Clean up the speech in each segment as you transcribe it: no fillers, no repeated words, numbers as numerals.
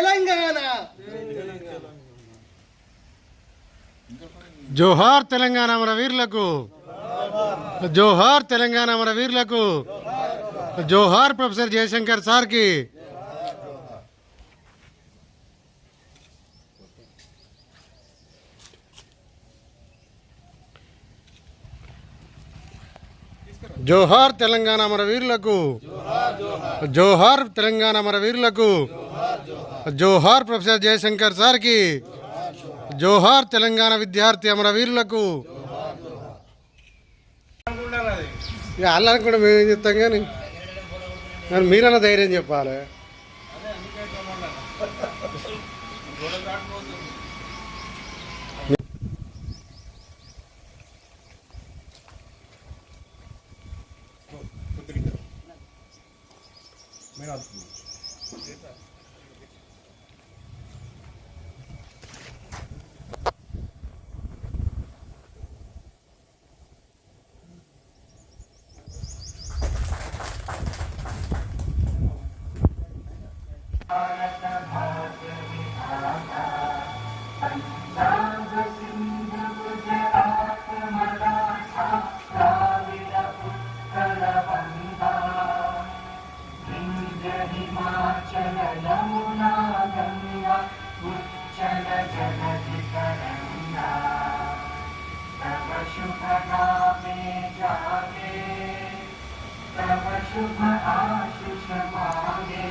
తెలంగాణ. జోహార్ తెలంగాణ మన వీరులకు, జోహార్ తెలంగాణ మన వీరులకు, జోహార్ ప్రొఫెసర్ జయశంకర్ సార్కి. జోహార్ తెలంగాణ మన వీరులకు, జోహార్ తెలంగాణ మన వీరులకు, జోహార్ ప్రొఫెసర్ జయశంకర్ సార్కి, జోహార్ తెలంగాణ విద్యార్థి అమర వీరులకు. ఇక అలా కూడా మేమేం చెప్తాం కానీ మీరన్నా ధైర్యం చెప్పాలి. शुभ आशीष मांगे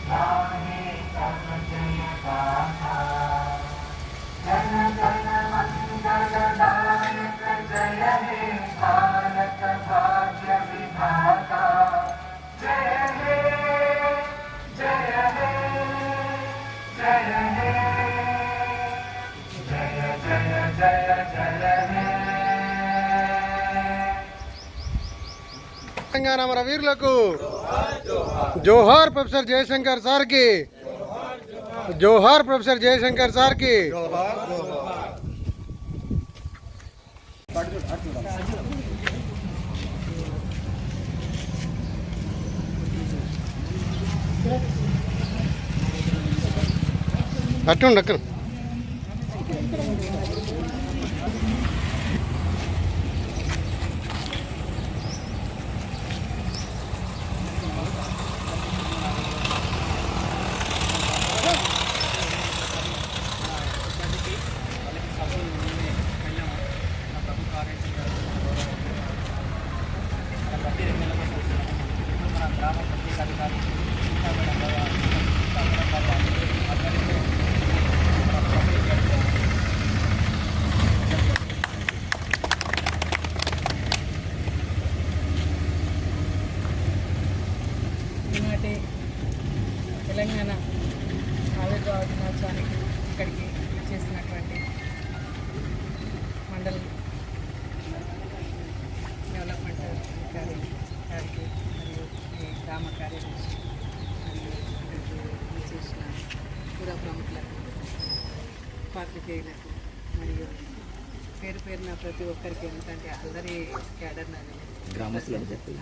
गाहे तब जय गाथा जन जन मंगल दायक जय हे भारत भाग्य विधाता जय हे जय हे जय हे जय जय जय जय हे తెలంగాణ మన వీరులకు జోహార్ ప్రొఫెసర్ జయశంకర్ సార్కి, జోహార్ ప్రొఫెసర్ జయశంకర్ సార్కి. అట్టుండి అక్కడ ఈనాటి తెలంగాణ ఆవిర్భావ దినోత్సవానికి ఇక్కడికి చేసినటువంటి మండల్ డెవలప్మెంట్ అధికారి గారికి మరియు ఈ గ్రామ కార్యదర్శి మరియు ఇక్కడికి చేసిన పుర ప్రముఖులకు, పాత్రికేయులకు మరియు పేరు పేరున ప్రతి ఒక్కరికి ఎందుకంటే అందరి క్యాడర్ నాది గ్రామస్తులందరికీ,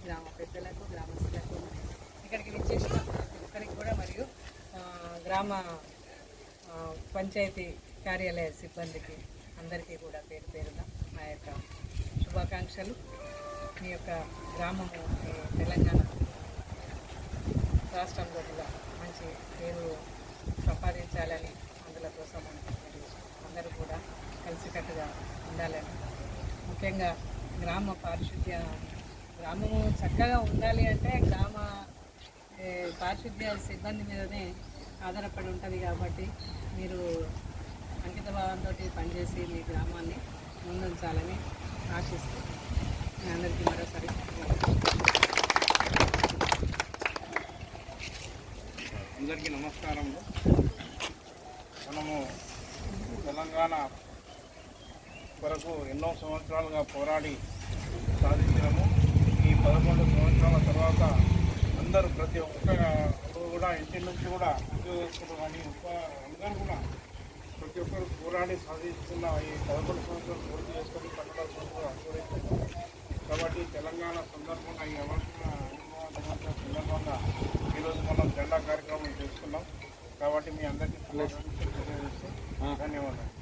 గ్రామ పెద్దలకు, గ్రామస్తులకు, ఇక్కడికి విచ్చేసిన ప్రతి ఒక్కరికి కూడా మరియు గ్రామ పంచాయతీ కార్యాలయ సిబ్బందికి అందరికీ కూడా పేరు పేరున నా యొక్క శుభాకాంక్షలు. మీ యొక్క గ్రామము తెలంగాణ రాష్ట్రంలో కూడా మంచి పేరు సంపాదించాలని, అందులో కోసం అందరూ కూడా కలిసికట్టుగా ఉండాలని, ముఖ్యంగా గ్రామ పారిశుద్ధ్య గ్రామము చక్కగా ఉండాలి అంటే గ్రామ పారిశుద్ధ్య సిబ్బంది మీదనే ఆధారపడి ఉంటుంది. కాబట్టి మీరు అంకిత భావంతో పనిచేసి మీ గ్రామాన్ని ముందుంచాలని ఆశిస్తూ మీ అందరికీ మరోసారి అందరికీ నమస్కారం. మనము తెలంగాణ కొరకు ఎన్నో సంవత్సరాలుగా పోరాడి సాధించినాము. ఈ 11 సంవత్సరాల తర్వాత అందరూ ప్రతి ఒక్కరు కూడా ఇంటి నుంచి కూడా ఉద్యోగస్తులు కానీ అందరూ కూడా ప్రతి ఒక్కరు పోరాడి సాధిస్తున్న ఈ 11 సంవత్సరాలు పూర్తి చేసుకొని 12వ సంవత్సరాలు అనుభవిస్తున్నారు. కాబట్టి తెలంగాణ సందర్భంగా ఈ అవసరం సందర్భంగా ఈరోజు మనం జెండా కార్యక్రమం చేసుకున్నాం. కాబట్టి మీ అందరికీ తెలియజేస్తూ ధన్యవాదాలు.